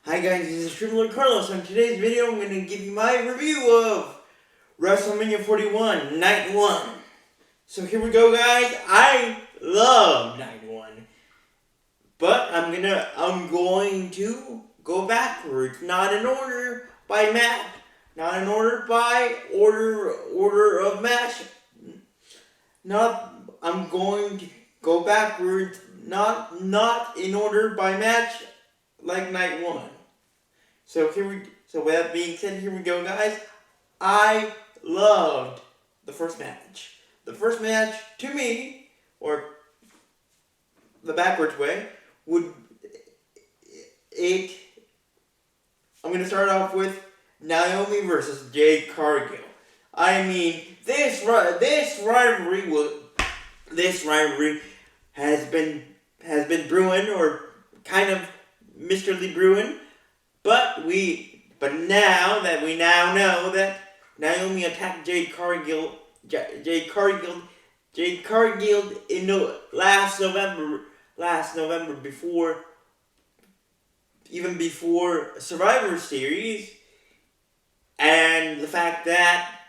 Hi guys, this is Triple Carlos. On today's video, I'm going to give you my review of WrestleMania 41, Night 1. So here we go, guys. I love Night 1. But I'm going to go backwards. Not in order by match. Not in order by order of match. I'm going to go backwards. Not in order by match like Night 1. So with that being said, here we go, guys. I loved the first match. The first match, to me, or the backwards way, I'm going to start off with Naomi versus Jade Cargill. I mean, this rivalry has been brewing, or kind of mysteriously brewing. But now that we know that Naomi attacked Jade Cargill in last November before Survivor Series, and the fact that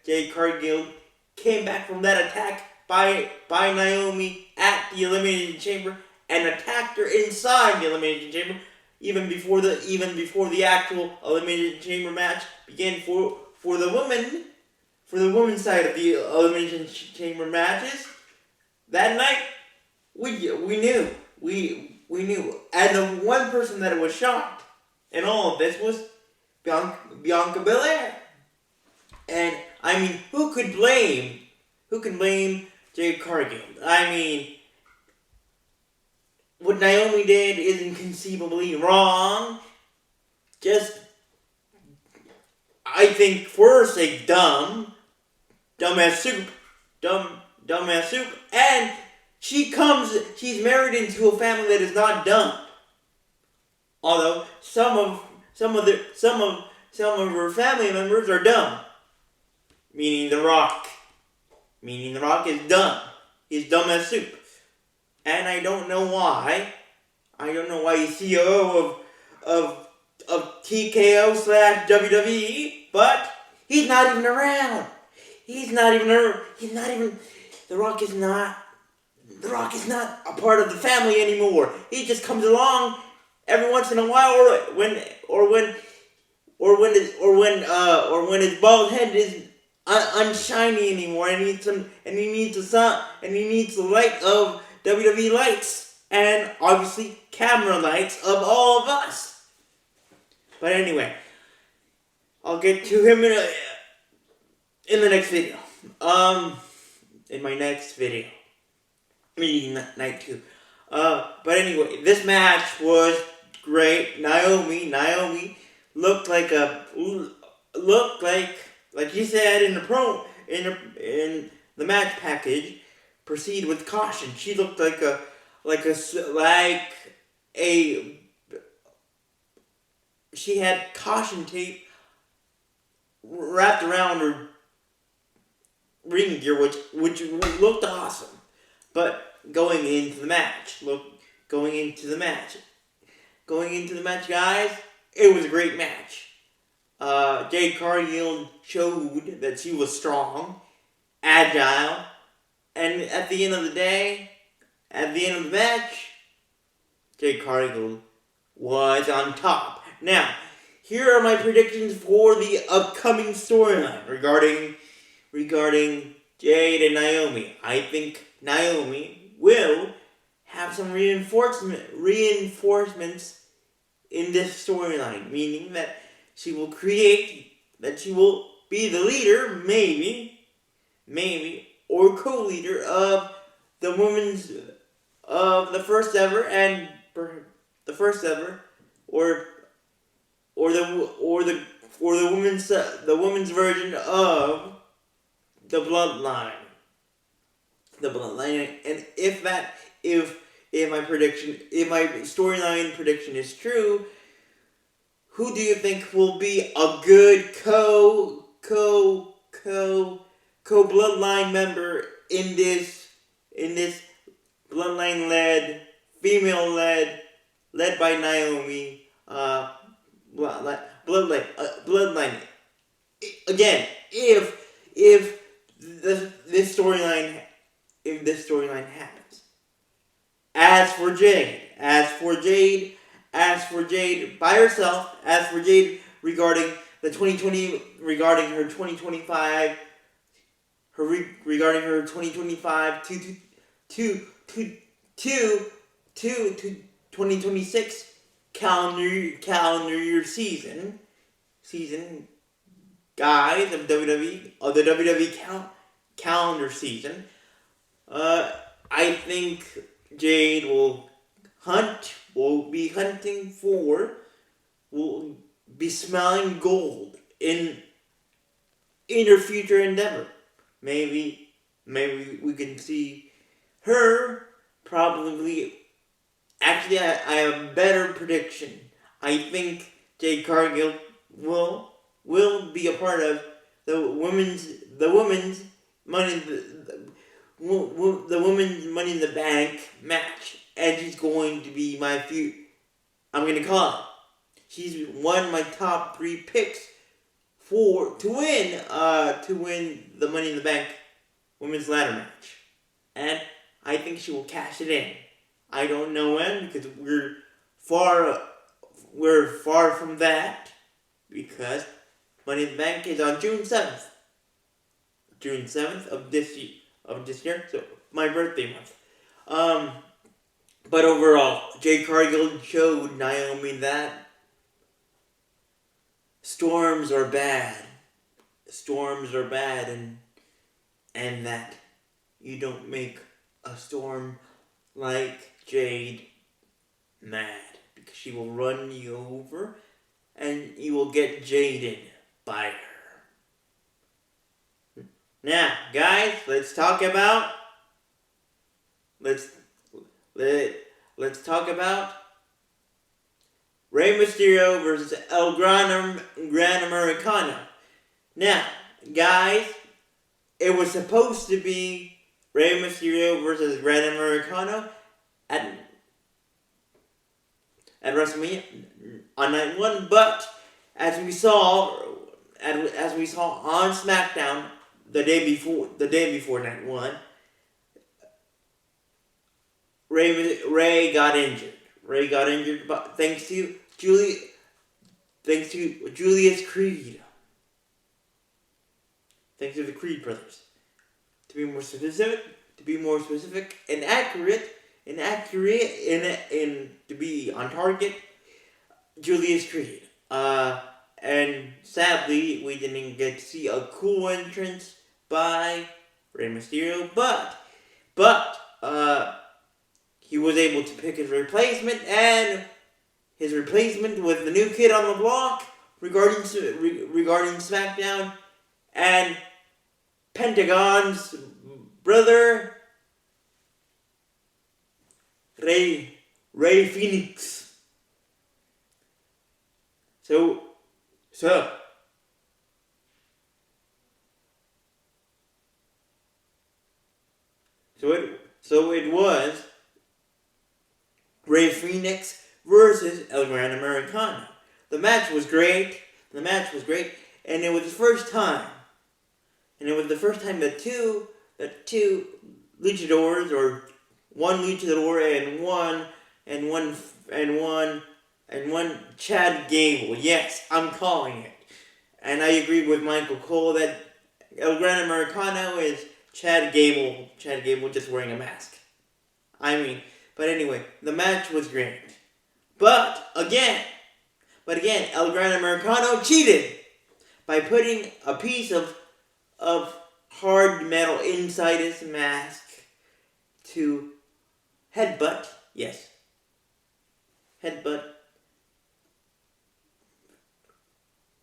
Jade Cargill came back from that attack by Naomi at the Elimination Chamber and attacked her inside the Elimination Chamber. Even before the actual Elimination Chamber match began for the women's side of the Elimination Chamber matches, that night we knew, and the one person that was shocked in all of this was Bianca Belair. And I mean, who could blame Jade Cargill? I mean, what Naomi did is inconceivably wrong. I think for her sake, dumbass soup, and she's married into a family that is not dumb. Although some of her family members are dumb. Meaning The Rock. The Rock is dumb. He's dumb as soup. And I don't know why he's CEO of TKO / WWE, but he's not even around. The Rock is not a part of the family anymore. He just comes along every once in a while, or when his bald head is unshiny anymore, and he needs the light of WWE lights, and obviously camera lights of all of us. But anyway, I'll get to him in the next video. In my next video, meaning Night 2. But anyway, this match was great. Naomi looked like you said in the match package. Proceed with caution. She looked she had caution tape wrapped around her ring gear, which looked awesome. But going into the match, guys, it was a great match. Jade Cargill showed that she was strong, agile. And at the end of the match, Jade Cargill was on top. Now, here are my predictions for the upcoming storyline regarding Jade and Naomi. I think Naomi will have some reinforcements in this storyline, meaning that she will be the leader, maybe, or co-leader of the first ever the women's version of the Bloodline. And if my storyline prediction is true, who do you think will be a good co-bloodline member in this bloodline led by Naomi uh, bloodline. Again, if this storyline happens. As for Jade by herself, as for Jade regarding the 2020, regarding her 2025, regarding her 2025 to 2026 calendar year season, guys, of the WWE calendar season. I think Jade will be hunting for, will be smelling gold in her future endeavor. Maybe we can see her probably. Actually, I have a better prediction. I think Jade Cargill will be a part of the women's money the women's Money in the Bank match, and she's going to be my I'm gonna call it. She's one of my top 3 picks to win the Money in the Bank women's ladder match, and I think she will cash it in. I don't know when, because we're far from that, because Money in the Bank is on June 7th. June 7th of this year, so my birthday month. But overall, Jade Cargill showed Naomi that storms are bad, and that you don't make a storm like Jade mad, because she will run you over and you will get jaded by her. Now, guys, let's talk about Rey Mysterio versus El Gran Americano. Now, guys, it was supposed to be Rey Mysterio versus Gran Americano at WrestleMania on night 1, but as we saw on SmackDown the day before night 1, Ray got injured. But thanks to Julius Creed. Thanks to the Creed brothers. To be more specific and accurate, and to be on target, Julius Creed. And sadly, we didn't get to see a cool entrance by Rey Mysterio, but he was able to pick his replacement, and his replacement was the new kid on the block regarding SmackDown, and Pentagon's brother, Rey Fenix. So it was Rey Fenix versus El Gran Americano. The match was great, and it was the first time that two luchadors, or one luchador and one Chad Gable. Yes, I'm calling it. And I agree with Michael Cole that El Gran Americano is Chad Gable just wearing a mask. But anyway, the match was great. But again, El Gran Americano cheated by putting a piece of hard metal inside his mask to headbutt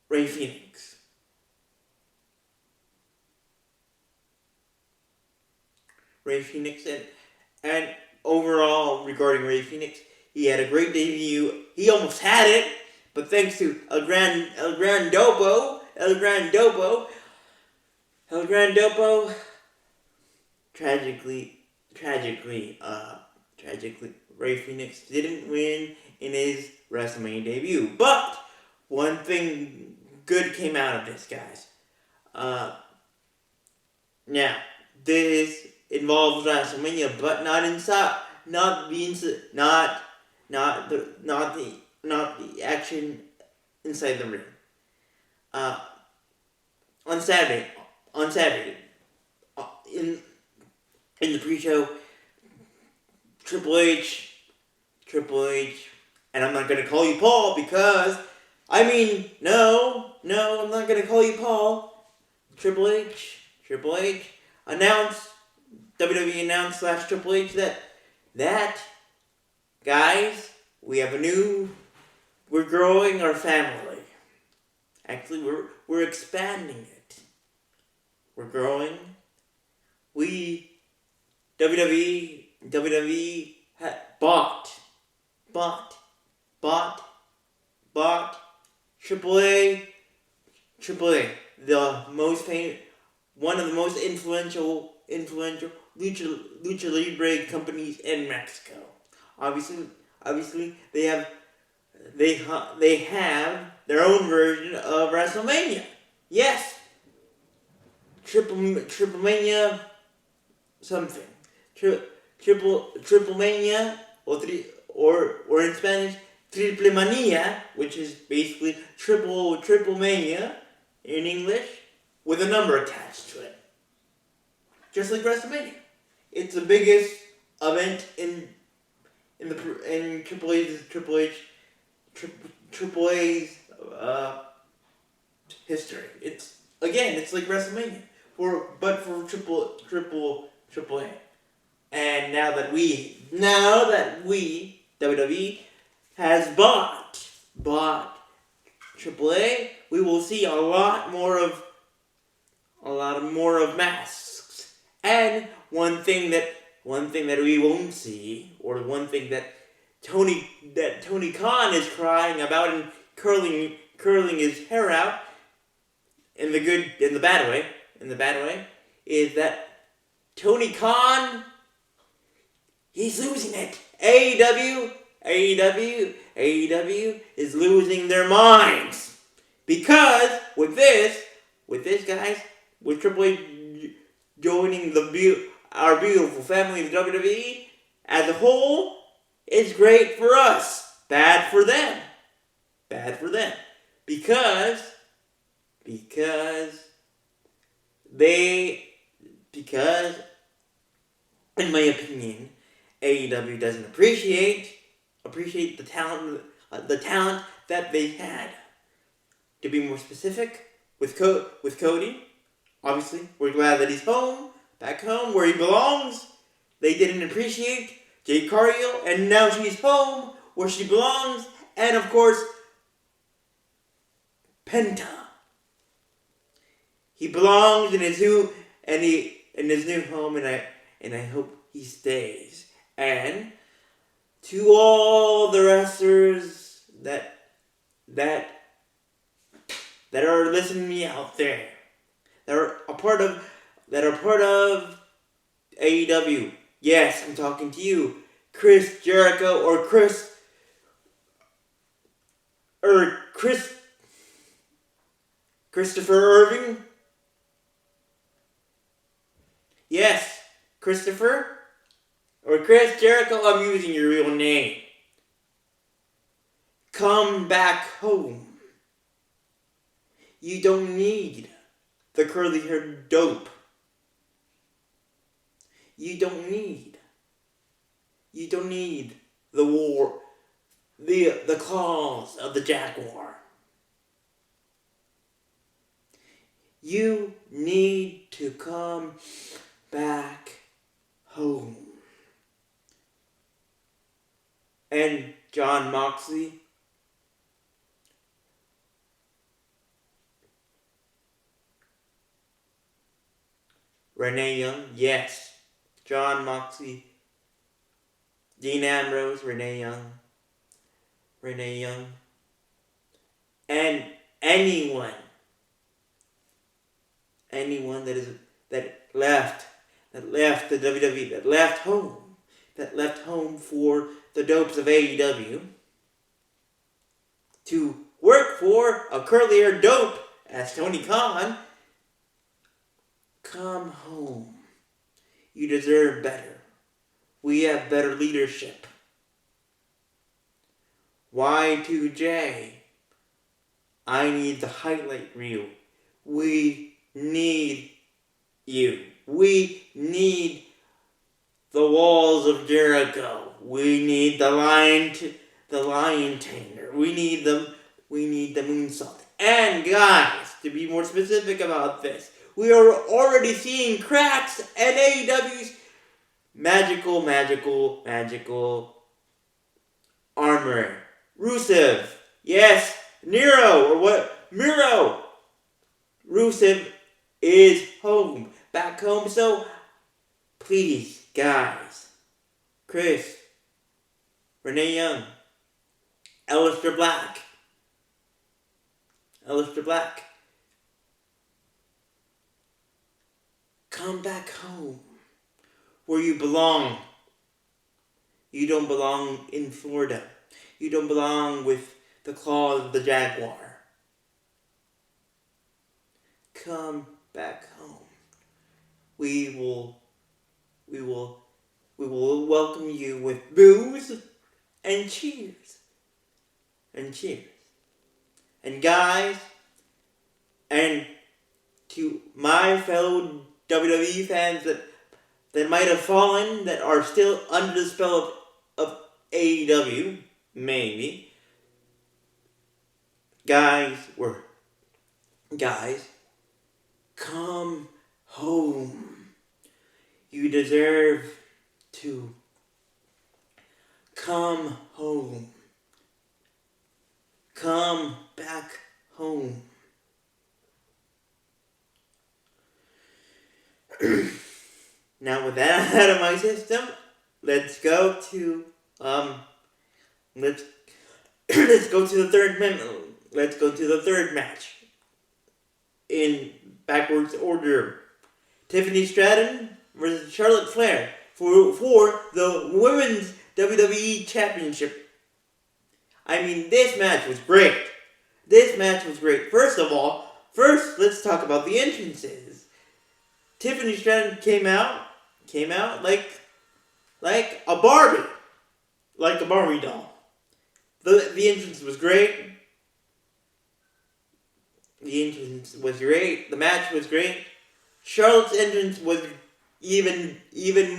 Rey Fenix. And overall, regarding Rey Fenix, he had a great debut. He almost had it, but thanks to El Gran Dopo, tragically, Rey Fenix didn't win in his WrestleMania debut. But one thing good came out of this, guys. Now, this involves WrestleMania, but not inside, not the action inside the ring. On Saturday, in the pre-show, Triple H, and I'm not gonna call you Paul because, no, I'm not gonna call you Paul. Triple H announced, WWE announced / Triple H that guys, we're growing our family. Actually, we're expanding it. We're growing. WWE bought Triple A, the most famous, one of the most influential lucha libre companies in Mexico. Obviously, they have their own version of WrestleMania. Yes, Triple Mania something. Triple Mania or in Spanish Triple Mania, which is basically triple mania in English with a number attached to it. Just like WrestleMania. It's the biggest event in Triple A's history. It's like WrestleMania but for Triple A. And now that WWE has bought Triple A, we will see a lot more of masks. And one thing that we won't see, or one thing that Tony Khan is crying about and curling his hair out in the bad way, is that Tony Khan, he's losing it. AEW is losing their minds. Because with this guys, with Triple H joining our beautiful family of WWE as a whole, it's great for us. Bad for them. Because in my opinion, AEW doesn't appreciate the talent that they had. To be more specific, with Cody, obviously we're glad that he's back home where he belongs. They didn't appreciate Jade Cargill, and now she's home where she belongs, and of course, Penta. He belongs in his new home, and I hope he stays. And to all the wrestlers that are listening to me out there, that are part of AEW. Yes, I'm talking to you, Chris Jericho or Christopher Irving. Yes, Christopher or Chris Jericho, I'm using your real name. Come back home. You don't need the curly haired dope. You don't need the war, the claws of the jaguar. You need to come back home. And John Moxley, Renee Young, yes. John Moxley, Dean Ambrose, Renee Young, and anyone that left the WWE, that left home for the dopes of AEW, to work for a curly-haired dope as Tony Khan, come home. You deserve better. We have better leadership. Y2J, I need the highlight reel. We need you. We need the walls of Jericho. We need the lion tamer. We need the moonsault. And guys, to be more specific about this, we are already seeing cracks in AEW's magical armor. Rusev, yes, Miro. Rusev is back home. So please, guys, Chris, Renee Young, Aleister Black, come back home where you belong. You don't belong in Florida. You don't belong with the claws of the jaguar. Come back home. We will welcome you with boos and cheers. And guys, and to my fellow WWE fans that might have fallen, that are still under the spell of AEW, maybe. Guys, come home. You deserve to come home. Come back home. Now with that out of my system, let's go to let's go to the third match in backwards order. Tiffany Stratton versus Charlotte Flair for the Women's WWE Championship. I mean, this match was great. First, let's talk about the entrances. Tiffany Stratton came out like a Barbie doll. The entrance was great. The match was great. Charlotte's entrance was even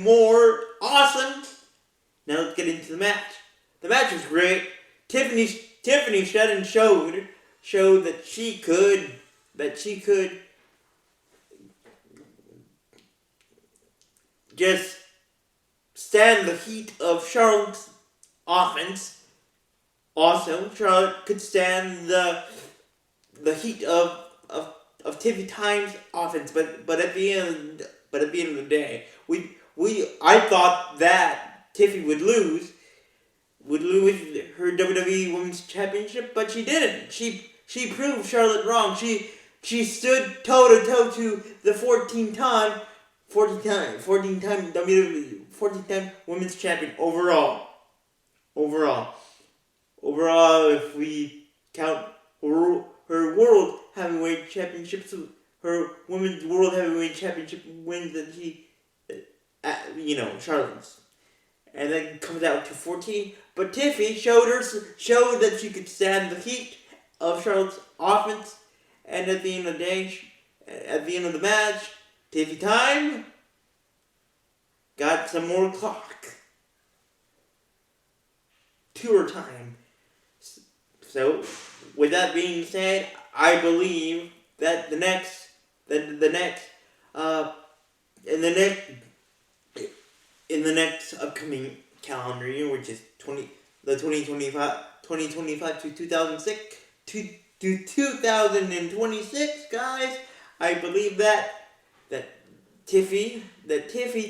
more awesome. Now let's get into the match. The match was great. Tiffany Stratton showed that she could just stand the heat of Charlotte's offense. Also, Charlotte could stand the heat of Tiffy Time's offense, but at the end of the day, I thought that Tiffy would lose her WWE Women's Championship, but she didn't. She proved Charlotte wrong. She stood toe to toe to the 14-time WWE 14-time Women's Champion overall, if we count her World Heavyweight Championships, her Women's World Heavyweight Championship wins that Charlotte's, and then comes out to 14. But Tiffy showed that she could stand the heat of Charlotte's offense, and at the end of the day, at the end of the match, Tiffy Time got some more clock to her time. So, with that being said, I believe that in the next upcoming calendar year, which is 2025 to 2026, guys, I believe that Tiffy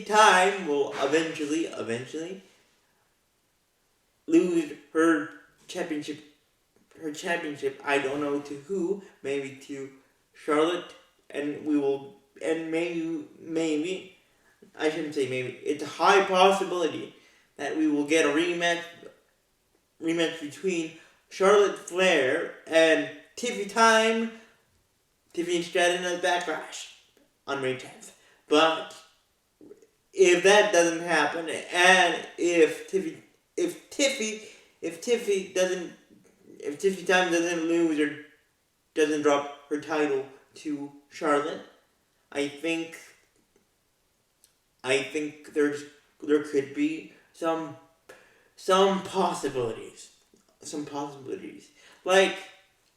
Time will eventually lose her championship. I don't know to who, maybe to Charlotte, and maybe I shouldn't say maybe. It's a high possibility that we will get a rematch between Charlotte Flair and Tiffany Stratton at Backlash on May 10th. But if that doesn't happen, and if Tiffy Time doesn't lose or doesn't drop her title to Charlotte, I think there could be some possibilities. Like,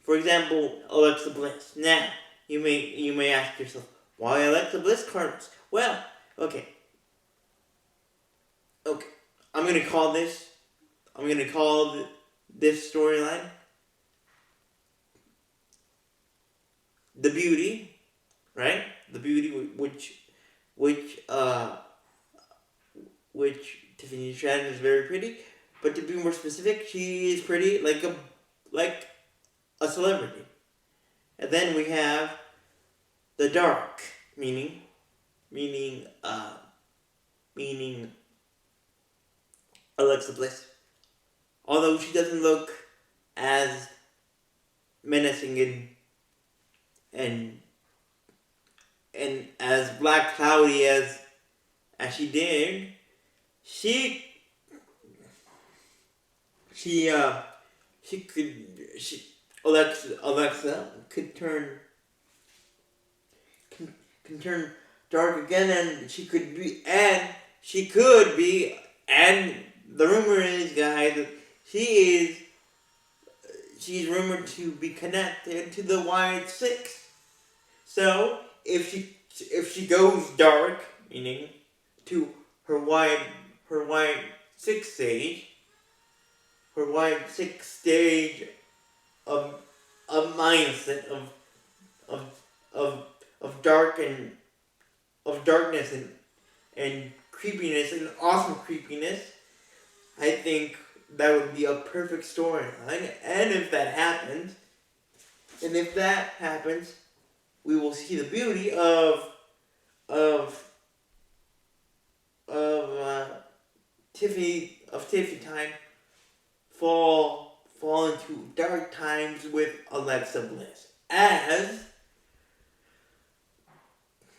for example, Alexa Bliss. Now, you may ask yourself, why Alexa Bliss Cardinals? Well, okay. I'm gonna call this storyline the beauty, right? The beauty, which Tiffany Stratton is very pretty, but to be more specific, she is pretty like a celebrity. And then we have the dark, meaning Alexa Bliss. Although she doesn't look as menacing and as black cloudy as she did, Alexa could turn can turn dark again, and she could be, and the rumor is, guys, that she's rumored to be connected to the Wyatt Six. So if she goes dark, meaning to her Wyatt Six stage, of mindset of darkness and creepiness and awesome creepiness, I think that would be a perfect storyline. And if that happens, we will see the beauty of Tiffy Time fall into dark times with Alexa Bliss as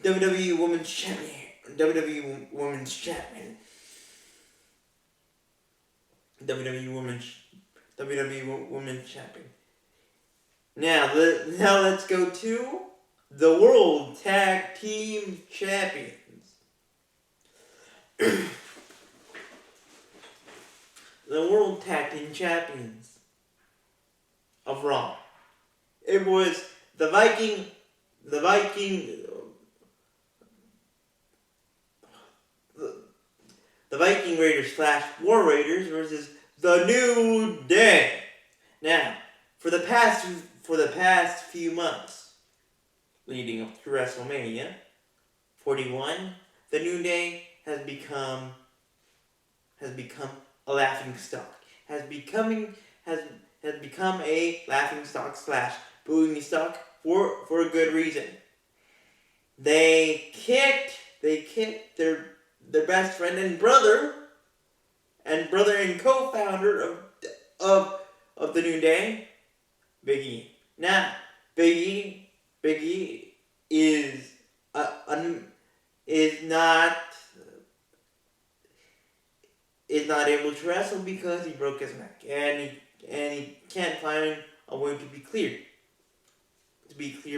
WWE Women's Champion. WWE Women's Champion. Now let's go to the World Tag Team Champions. The World Tag Team Champions of Raw. It was the Viking Raiders / War Raiders versus the New Day. Now, for the past few months leading up to WrestleMania 41, the New Day has become a laughing stock. Has become a laughing stock / booing stock for a good reason. They kicked their best friend and brother and co-founder of the New Day, Big E. Now, Big E is not able to wrestle because he broke his neck, and he can't find a way to be cleared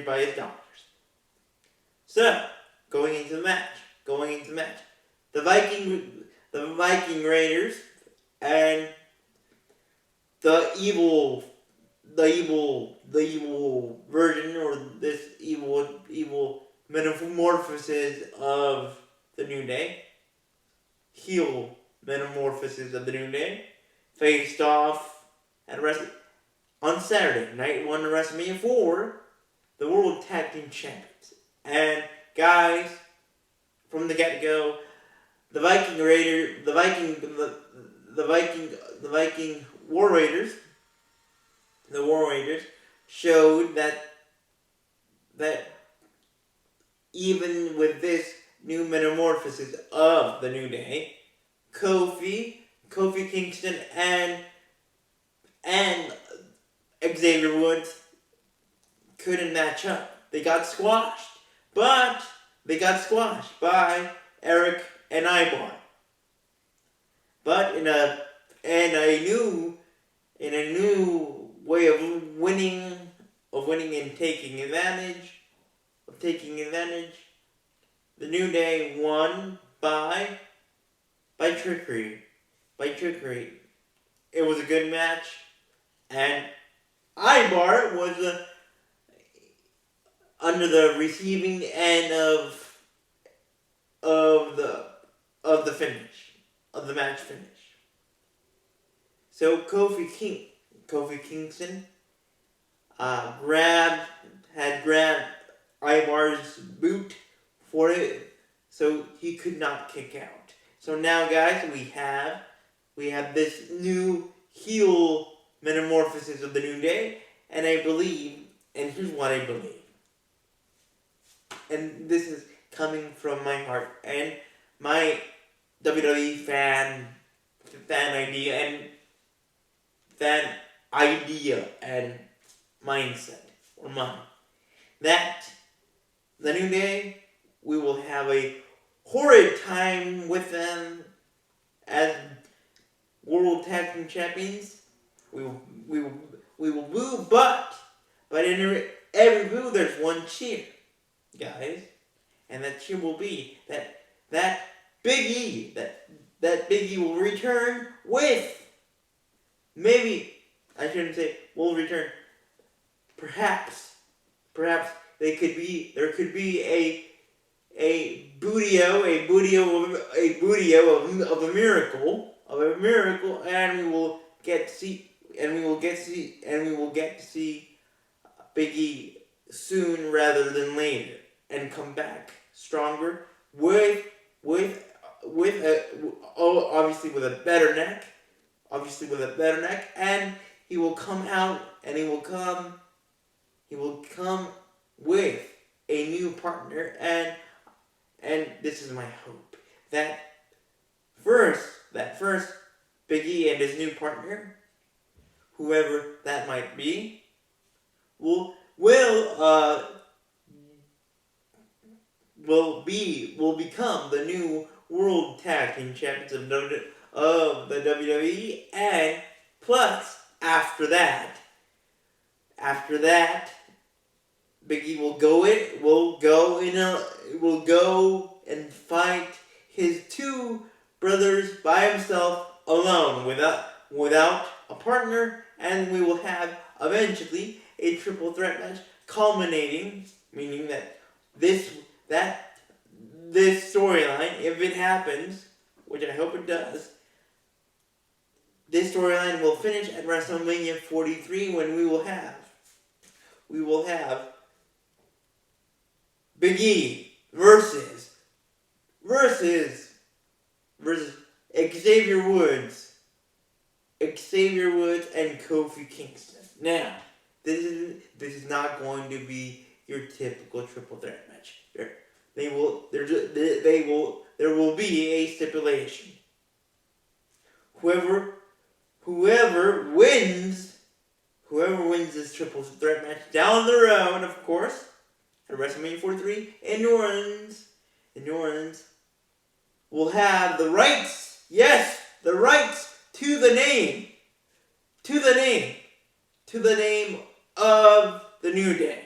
by his doctors. So, going into the match, the Viking Raiders and the evil version, or this evil metamorphosis of the New Day, heel metamorphosis of the New Day, faced off on Saturday, night 1 of WrestleMania 4, the World Tag Team Champions. And guys, from the get-go, the Viking War Raiders, showed that even with this new metamorphosis of the New Day, Kofi Kingston and Xavier Woods couldn't match up. They got squashed. But they got squashed by Eric and Ibar. But in a new way of winning and taking advantage, the New Day won by trickery. It was a good match, and Ibar was under the receiving end of the match finish. So Kofi Kingston had grabbed Ivar's boot for it, so he could not kick out. So now, guys, we have this new heel metamorphosis of the New Day, and I believe, and here's what I believe, and this is coming from my heart and my WWE fan idea and mindset or mind, that the New Day, we will have a horrid time with them as World Tag Team Champions. We will boo, but in every boo there's one cheer, guys, and that cheer will be that Big E, that Big E will return with, maybe I shouldn't say will return. Perhaps there could be a bootio of a miracle, and we will get to see Big E soon rather than later, and come back stronger with obviously with a better neck, and he will come out and he will come with a new partner, and this is my hope that first Big E and his new partner, whoever that might be, will become the new World Tag Team Champions of the WWE, and plus after that, Big E will go and fight his two brothers by himself, alone, without a partner, and we will have eventually a triple threat match culminating, meaning that this storyline, if it happens, which I hope it does, this storyline will finish at WrestleMania 43, when we will have Big E versus Xavier Woods and Kofi Kingston. Now, this is not going to be your typical triple threat match. There will be a stipulation. Whoever wins this triple threat match down the road, of course, at WrestleMania 43 in New Orleans, will have the rights, yes, the rights to the name of the New Day.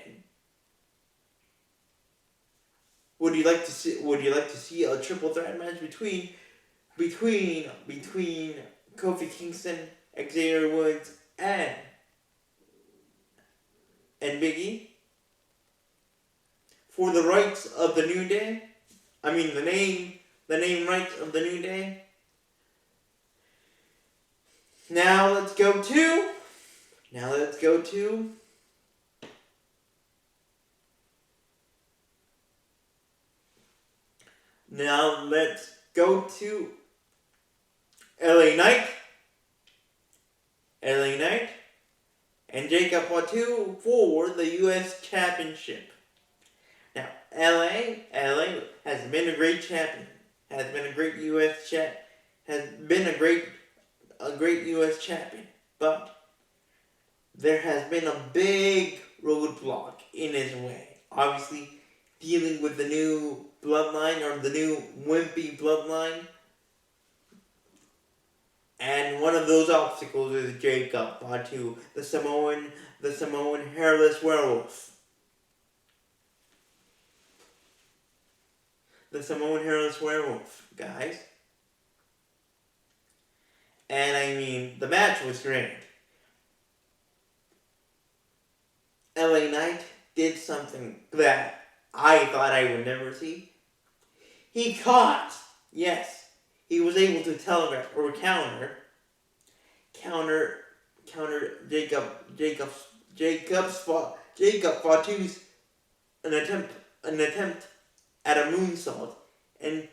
Would you like to see a triple threat match between Kofi Kingston, Xavier Woods, and Big E for the rights of the New Day? I mean the name rights of the New Day. Now let's go to LA Knight and Jacob Fatu for the U.S. Championship. Now, LA has been a great champion, has been a great U.S. a great U.S. champion, but there has been a big roadblock in his way. Obviously, dealing with the new bloodline, or the new wimpy bloodline. And one of those obstacles is Jacob Fatu, the Samoan hairless werewolf. The Samoan hairless werewolf, guys. And I mean, the match was great. LA Knight did something that I thought I would never see. He caught, yes, he was able to telegraph or counter Jacob Fatu's an attempt at a moonsault, and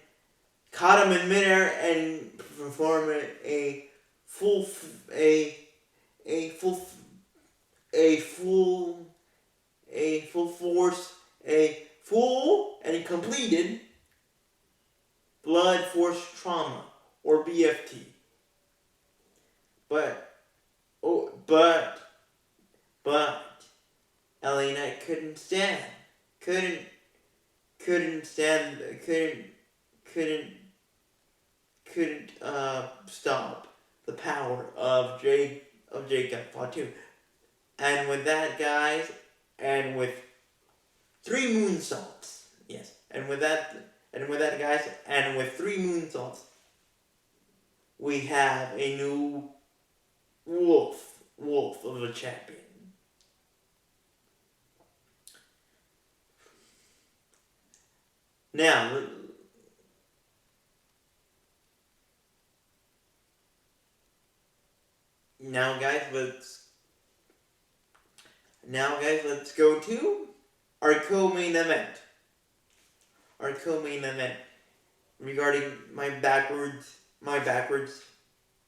caught him in midair and performed a full and completed blood force trauma, or BFT. But LA Knight couldn't stop the power of Jacob Fatu. And with that, guys, and with 3 moonsaults, yes, and with that, guys, and with 3 moonsaults, we have a new wolf of a champion. Now, guys, let's go to our co-main event. Regarding my backwards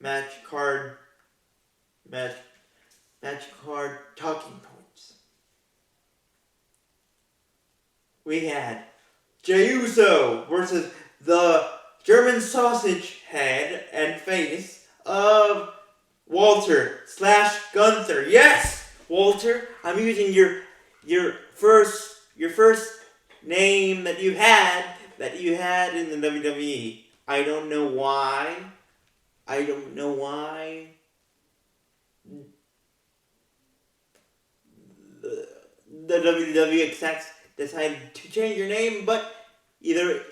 match card talking points. We had Jey Uso versus the German sausage head and face of Walter / Gunther. Yes, Walter, I'm using your first name that you had in the WWE. I don't know why. The WWE execs decided to change your name, but either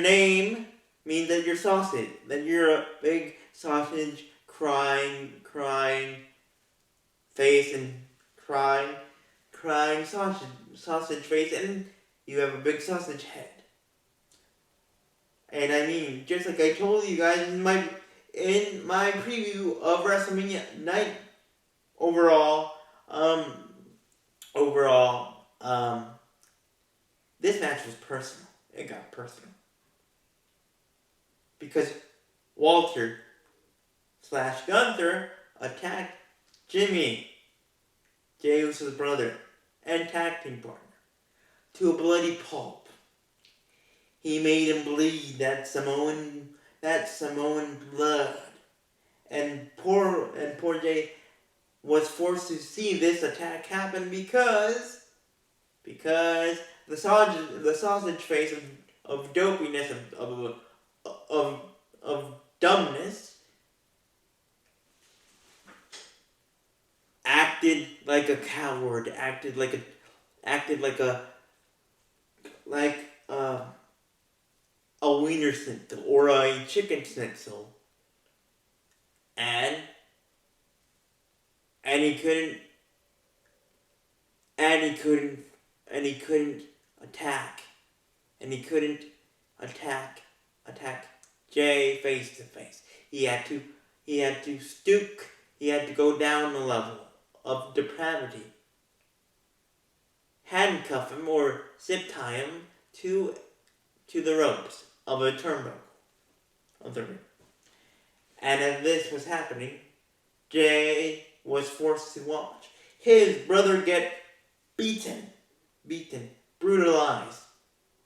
name means that you're sausage, that you're a big sausage crying face, and crying sausage face, and you have a big sausage head. And I mean, just like I told you guys in my preview of WrestleMania night, overall, this match was personal. It got personal. Because Walter / Gunther attacked Jimmy, Jey Uso's brother and tag team partner, to a bloody pulp. He made him bleed that Samoan blood. And poor Jey was forced to see this attack happen because the sausage face of dopiness, of dumbness, acted like a coward, acted like a wiener schnitzel or a chicken schnitzel, and he couldn't attack Jey face to face. He had to stoop. He had to go down a level of depravity, handcuff him or zip tie him to the ropes of a turnbuckle of the ring. And as this was happening, Jey was forced to watch his brother get beaten, brutalized,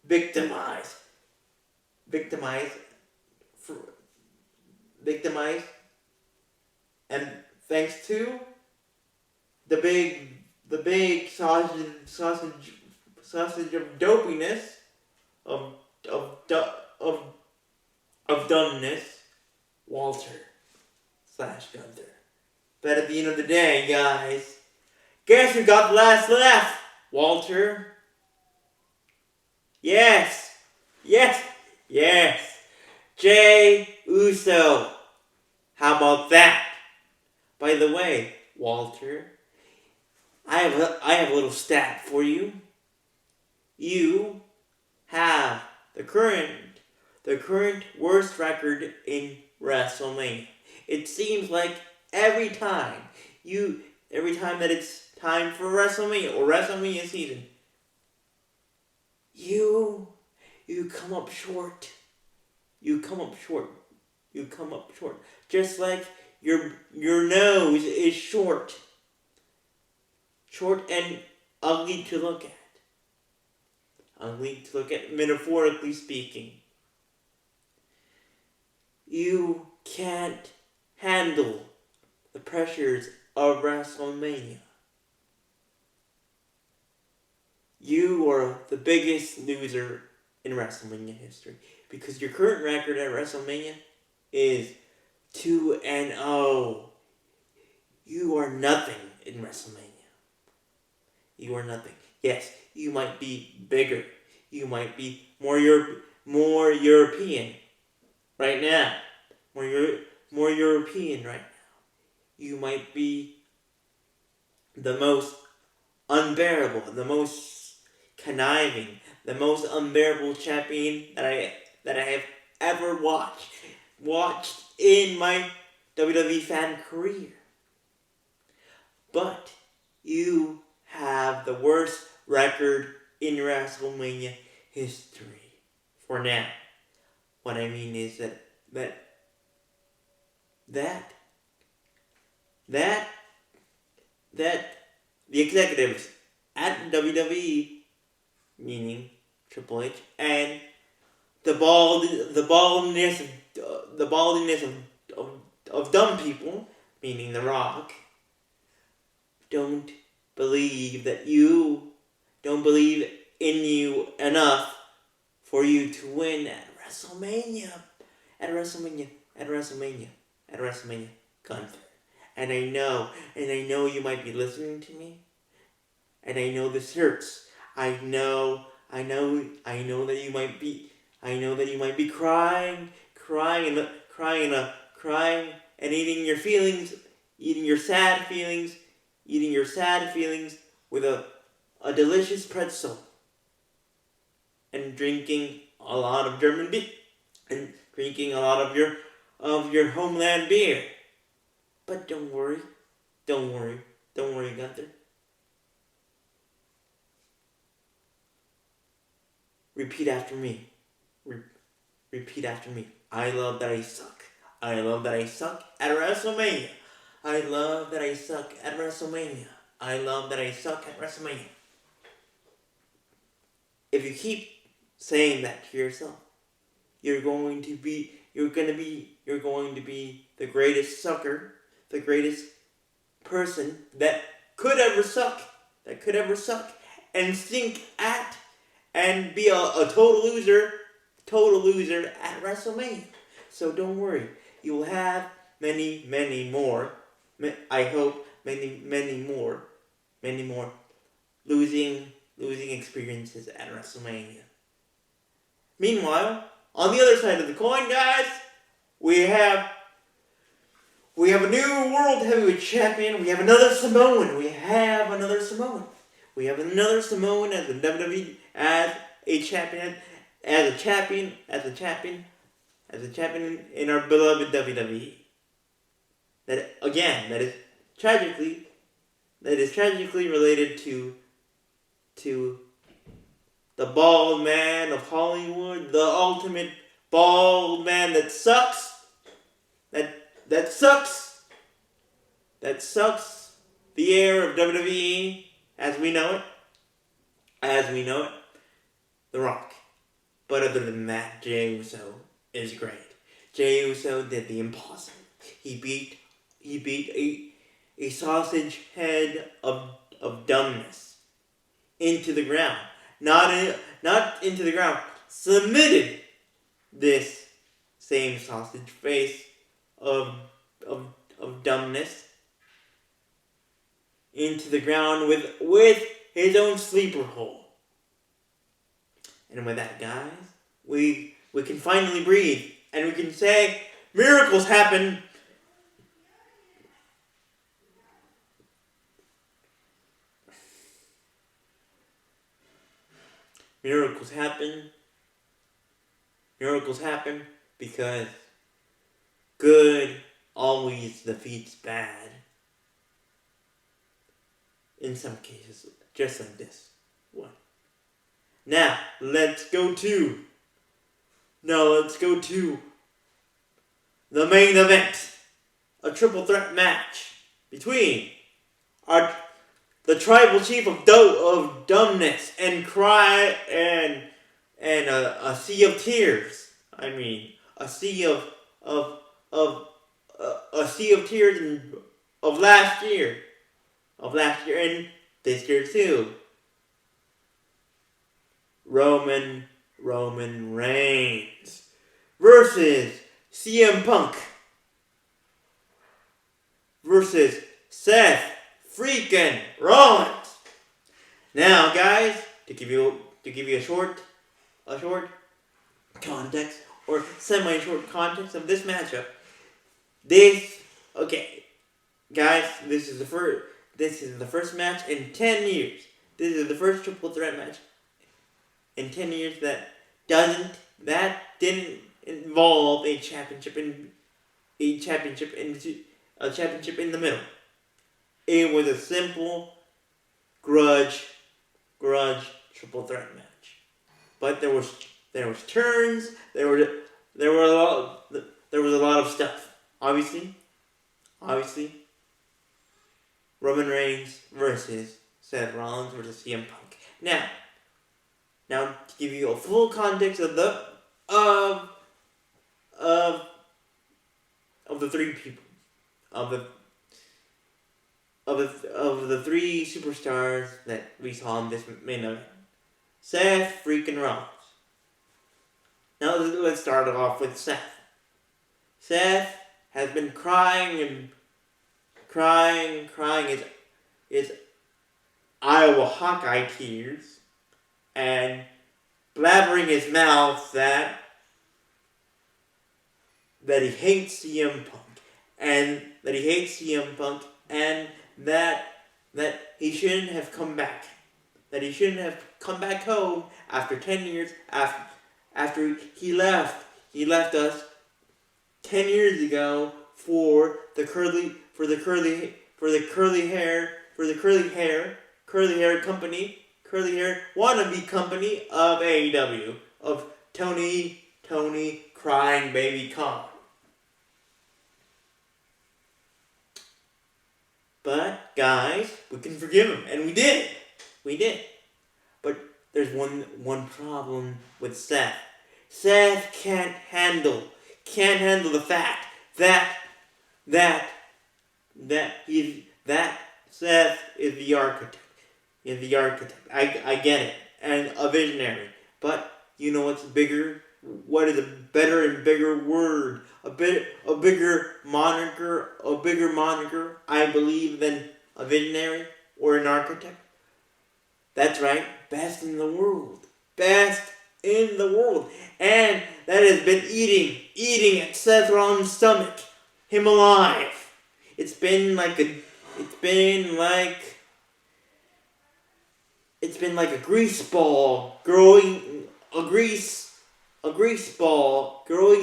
victimized, and thanks to the big sausage of dopiness, of of of of dumbness, Walter/Gunther. But at the end of the day, guys, guess who got the last laugh? Walter. Yes, yes, yes. Jey Uso. How about that? By the way, Walter, I have a little stat for you. You have the current worst record in WrestleMania. It seems like every time that it's time for WrestleMania or WrestleMania season, you come up short. You come up short. You come up short. Just like your nose is short. Short and ugly to look at. Ugly to look at, metaphorically speaking. You can't handle the pressures of WrestleMania. You are the biggest loser in WrestleMania history. Because your current record at WrestleMania is 2-0. You are nothing in WrestleMania. You are nothing. Yes, you might be bigger. You might be more European right now. More European right now. You might be the most unbearable, the most conniving, the most unbearable champion that I have ever watched in my WWE fan career. But you have the worst record in WrestleMania history for now. What I mean is that the executives at WWE, meaning Triple H, and the baldness of dumb people, meaning The Rock, don't believe in you enough for you to win at WrestleMania, Gunther. And I know you might be listening to me, and I know this hurts. I know that you might be crying and eating your sad feelings with a delicious pretzel and drinking a lot of German beer and drinking a lot of your homeland beer. But don't worry, Gunther. Repeat after me. Repeat after me. I love that I suck. I love that I suck at WrestleMania. I love that I suck at WrestleMania. I love that I suck at WrestleMania. If you keep saying that to yourself, you're going to be the greatest sucker, the greatest person that could ever suck, and stink at, and be a total loser at WrestleMania. So don't worry, you will have many more. I hope many more losing experiences at WrestleMania. Meanwhile, on the other side of the coin, guys, we have a new World Heavyweight Champion. We have another Samoan. We have another Samoan as the WWE, as a champion in our beloved WWE. That is tragically related to the bald man of Hollywood, the ultimate bald man that sucks. That sucks the air of WWE as we know it. The Rock. But other than that, Jey Uso is great. Jey Uso did the impossible. He beat a a sausage head of dumbness into the ground. Not into the ground. Submitted this same sausage face of dumbness into the ground with his own sleeper hole. And with that, guys, we can finally breathe. And we can say, miracles happen. Miracles happen. Miracles happen because good always defeats bad. In some cases, just like this one. Now, let's go to the main event. A triple threat match between the tribal chief of dumbness and cry and a sea of tears. I mean, a sea of tears of last year and this year too. Roman Reigns versus CM Punk versus Seth freaking Rollins. Now, guys, to give you a short context or semi-short context of this matchup. Guys, this is the first match in 10 years. This is the first triple threat match in 10 years that didn't involve a championship in the middle. It was a simple grudge triple threat match. But there was turns. There was a lot of stuff. Obviously, Roman Reigns versus Seth Rollins versus CM Punk. Now to give you a full context of the three people, of the three superstars that we saw in this main event. Seth freaking Rollins. Now let's start off with Seth. Seth has been crying his Iowa Hawkeye tears and blabbering his mouth that he hates CM Punk and that he shouldn't have come back. That he shouldn't have come back home after 10 years after he left. He left us 10 years ago for the curly hair wannabe company of AEW, of Tony Crying Baby Khan. But guys, we can forgive him, and we did. But there's one problem with Seth. Seth can't handle the fact that Seth is the architect. I get it, and a visionary. But you know what's bigger? What is a better and bigger word? A bigger moniker, I believe, than a visionary or an architect? That's right, best in the world. And that has been eating at Seth Rollins' stomach, him alive. It's been like a grease ball growing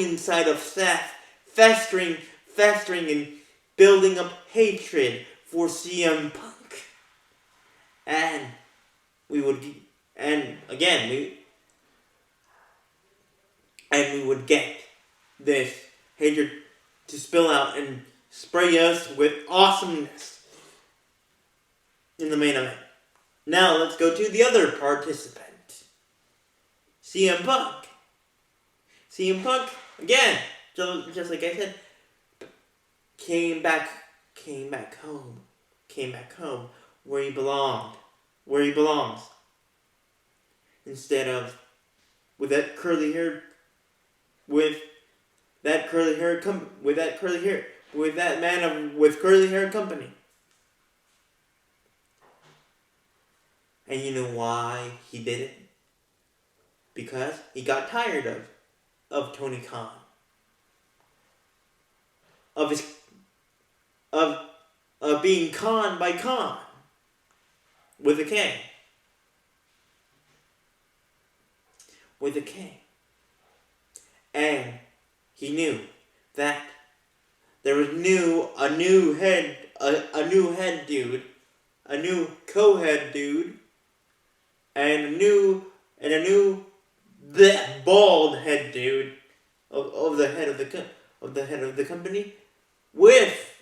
inside of Seth, festering and building up hatred for CM Punk. And we would get this hatred to spill out and spray us with awesomeness in the main event. Now let's go to the other participant, CM Punk. CM Punk, again, just like I said, came back home came back home where he belonged, where he belongs, instead of with that curly hair, with that curly hair, with that man with curly hair company. And you know why he did it? Because he got tired of Tony Khan, of his of being conned by Khan with a K. With a K. And he knew that there was a new head dude, a new co-head dude, and a new bald head dude of the head of the company, with,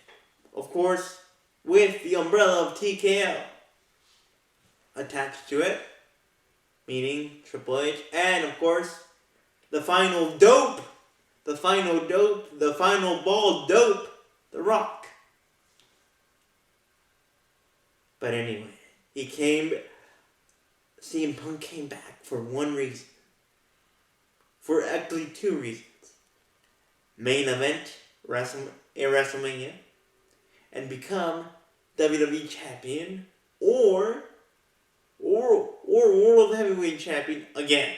of course, with the umbrella of TKO attached to it, meaning Triple H, and of course the final bald dope, The Rock. But anyway, CM Punk came back for one reason. For actually two reasons. Main event WrestleMania and become WWE Champion or World Heavyweight Champion again.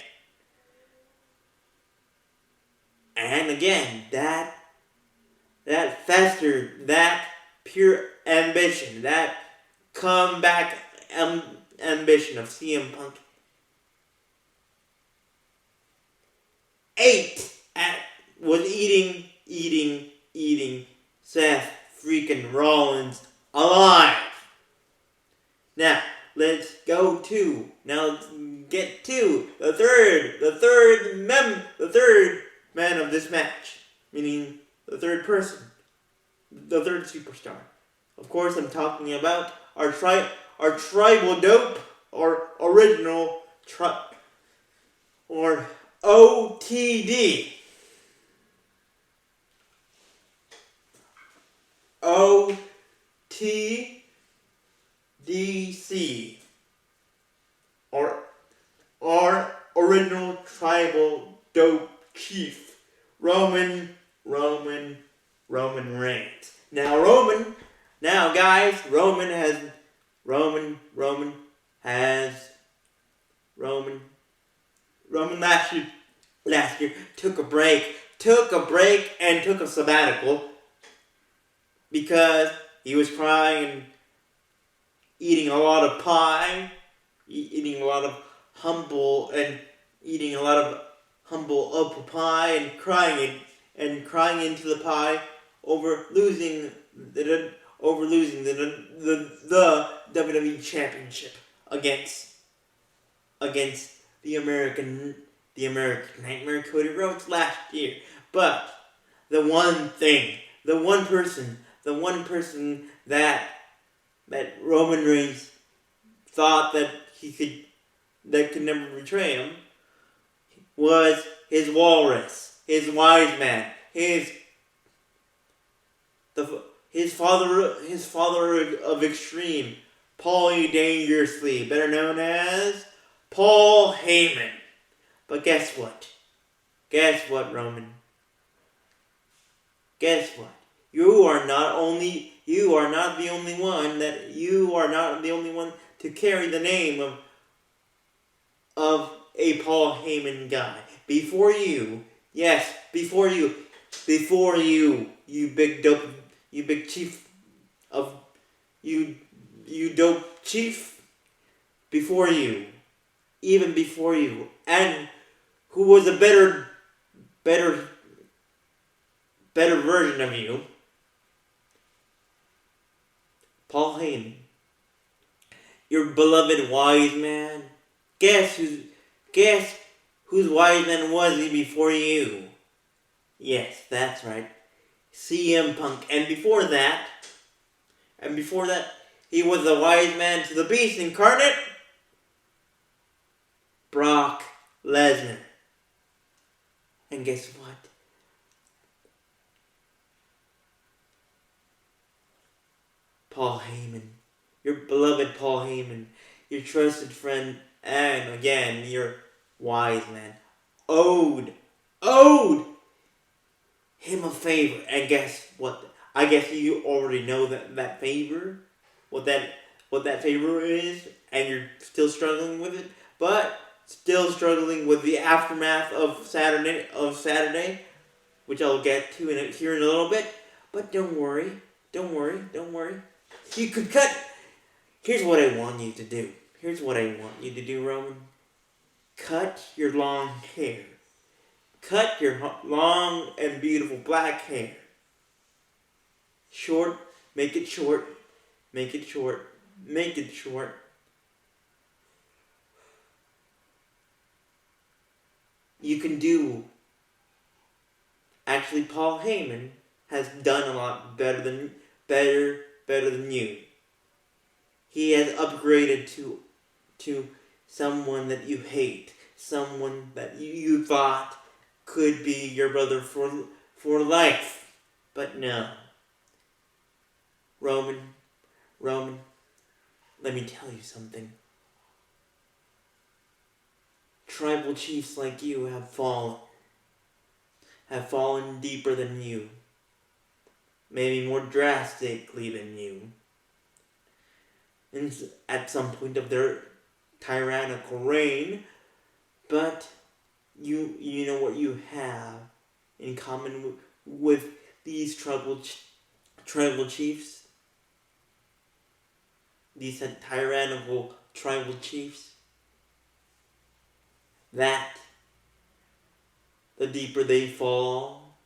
And again, that pure ambition, that comeback ambition of CM Punk was eating Seth freaking Rollins alive. Now, let's get to the third man of this match, meaning the third person, the third superstar. Of course, I'm talking about our tribal dope, or original or OTD. OTDC. Or original tribal dope chief, Roman Reigns. Roman last year took a break and took a sabbatical because he was crying and eating a lot of pie, eating a lot of humble apple pie and crying into the pie over losing the WWE Championship against the American Nightmare Cody Rhodes last year. But the one person that Roman Reigns thought that could never betray him was his walrus, his wise man, his father of extreme, Paulie Dangerously, better known as Paul Heyman. But guess what? Roman? Guess what? You are not the only one to carry the name of a Paul Heyman guy. Before you, you big dope, you big chief of, you dope chief, even before you, and who was a better version of you, Paul Heyman, your beloved wise man. Guess whose wise man was he before you? Yes, that's right, CM Punk. And before that, he was the wise man to the beast incarnate, Brock Lesnar. And guess what? Paul Heyman your beloved Paul Heyman, your trusted friend, and again, your wise man, owed him a favor. And guess what? I guess you already know that favor, what that favor is, and you're still struggling with it, but still struggling with the aftermath of Saturday, which I'll get to here in a little bit. But don't worry. You could cut. Here's what I want you to do. Roman. Cut your long hair. Cut your long and beautiful black hair. Short. Make it short. You can do. Actually, Paul Heyman has done a lot better than you. He has upgraded to someone that you hate, someone that you thought could be your brother for life, but no. Roman, let me tell you something. Tribal chiefs like you have fallen deeper than you, maybe more drastically than you, and at some point of their tyrannical reign, but you know what you have in common with these tribal chiefs, these tyrannical tribal chiefs, that the deeper they fall,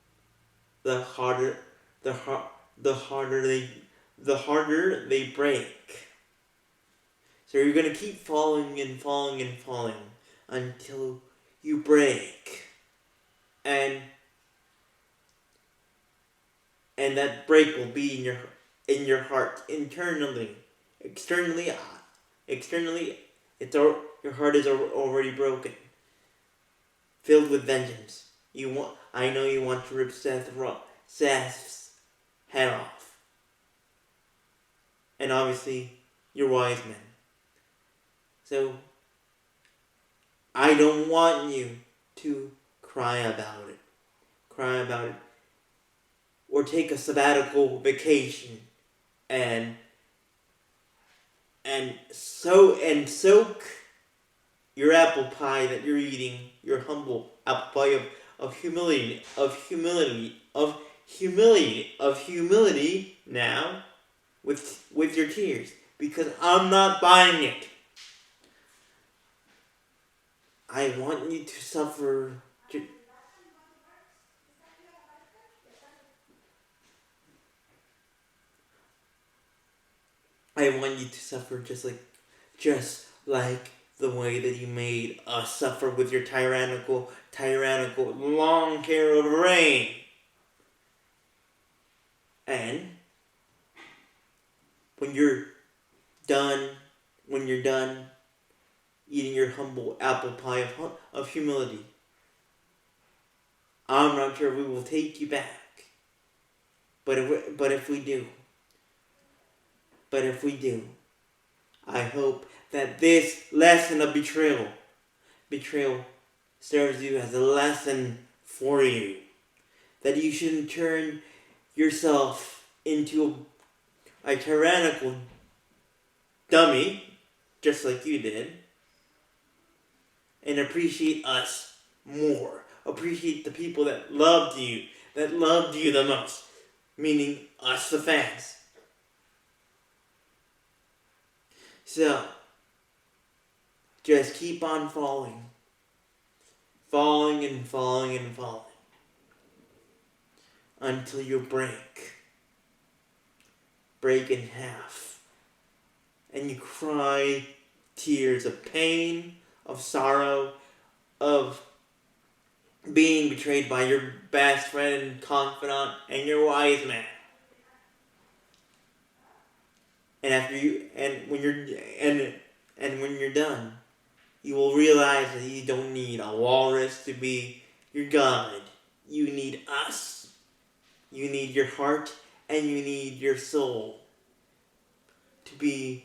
the harder they break. So you're gonna keep falling until you break, and that break will be in your heart. Internally, externally, your heart is already broken, filled with vengeance. I know you want to rip Seth's head off, and obviously you're wise men. So I don't want you to cry about it, or take a sabbatical vacation and soak your apple pie that you're eating, your humble apple pie of humility now with your tears, because I'm not buying it. I want you to suffer. I want you to suffer just like the way that you made us suffer with your tyrannical long hair of reign. And when you're done eating your humble apple pie of humility, I'm not sure we will take you back. But if we do, I hope that this lesson of betrayal serves you as a lesson for you, that you shouldn't turn yourself into a tyrannical dummy, just like you did, and appreciate us more. Appreciate the people that loved you the most, meaning us, the fans. So, just keep on falling until you break in half, and you cry tears of pain, of sorrow, of being betrayed by your best friend, confidant, and your wise man. And when you're done, you will realize that you don't need a walrus to be your god. You need us. You need your heart, and you need your soul to be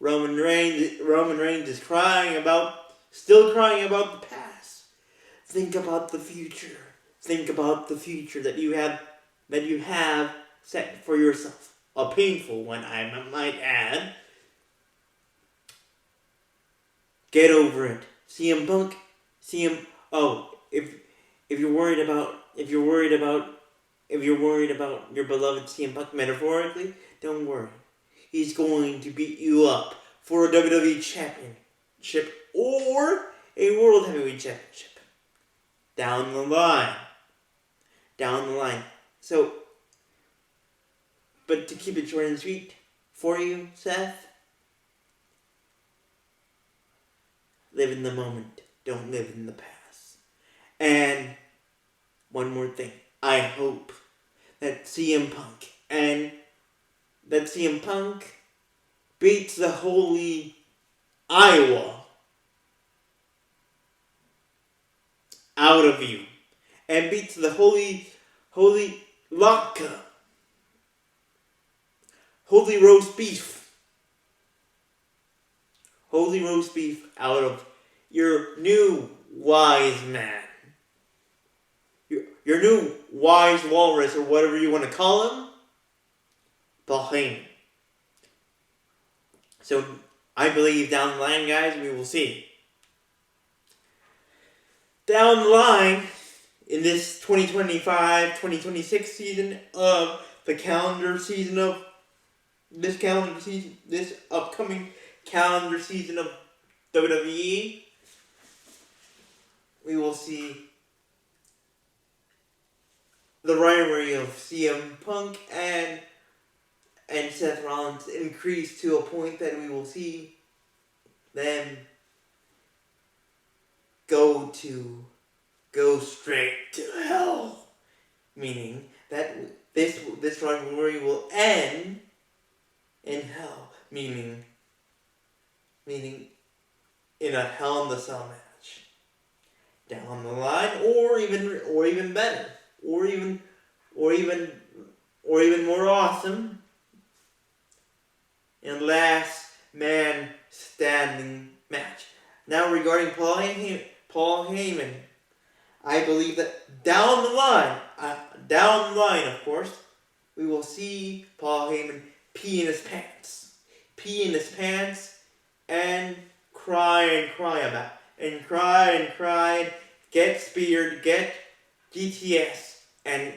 Roman Reigns is still crying about the past. Think about the future. Think about the future that you have set for yourself. A painful one, I might add. Get over it. CM Punk, if you're worried about your beloved CM Punk metaphorically, don't worry. He's going to beat you up for a WWE Championship or a World Heavyweight Championship. Down the line. So, but to keep it short and sweet for you, Seth, live in the moment. Don't live in the past. And one more thing. I hope that CM Punk beats the holy Iowa out of you. And beats the holy latke. Holy roast beef. Holy roast beef out of your new wise man. Your new wise walrus, or whatever you want to call him, Paul Heyman. So, I believe down the line, guys, we will see. Down the line, in this 2025-2026 season of this upcoming calendar season of WWE, we will see the rivalry of CM Punk and Seth Rollins increase to a point that we will see them go straight to hell. Meaning that this rivalry will end in hell. Meaning in a Hell in the Cell match. Down the line, or even better. Or even more awesome, in last man standing match. Now regarding Paul Heyman, I believe that down the line, of course, we will see Paul Heyman pee in his pants, and cry, get speared, get GTS, and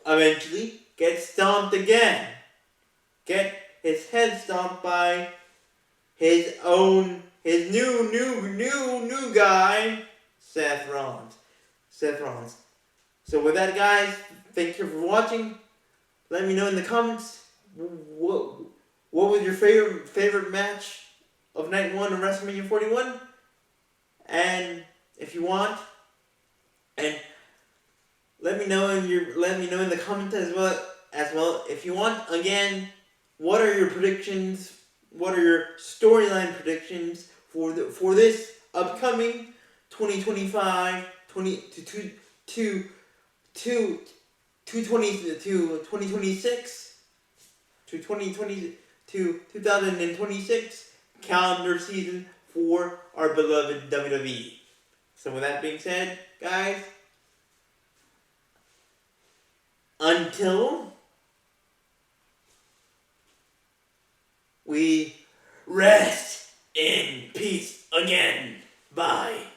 eventually get stomped again. Get his head stomped by his new guy, Seth Rollins. So with that, guys, thank you for watching. Let me know in the comments what was your favorite match of Night 1 of WrestleMania 41, and if you want, and let me know in the comments as well if you want. Again, what are your predictions? What are your storyline predictions for this upcoming 2025 2026 calendar season for our beloved WWE. So with that being said, guys, until we rest in peace again. Bye.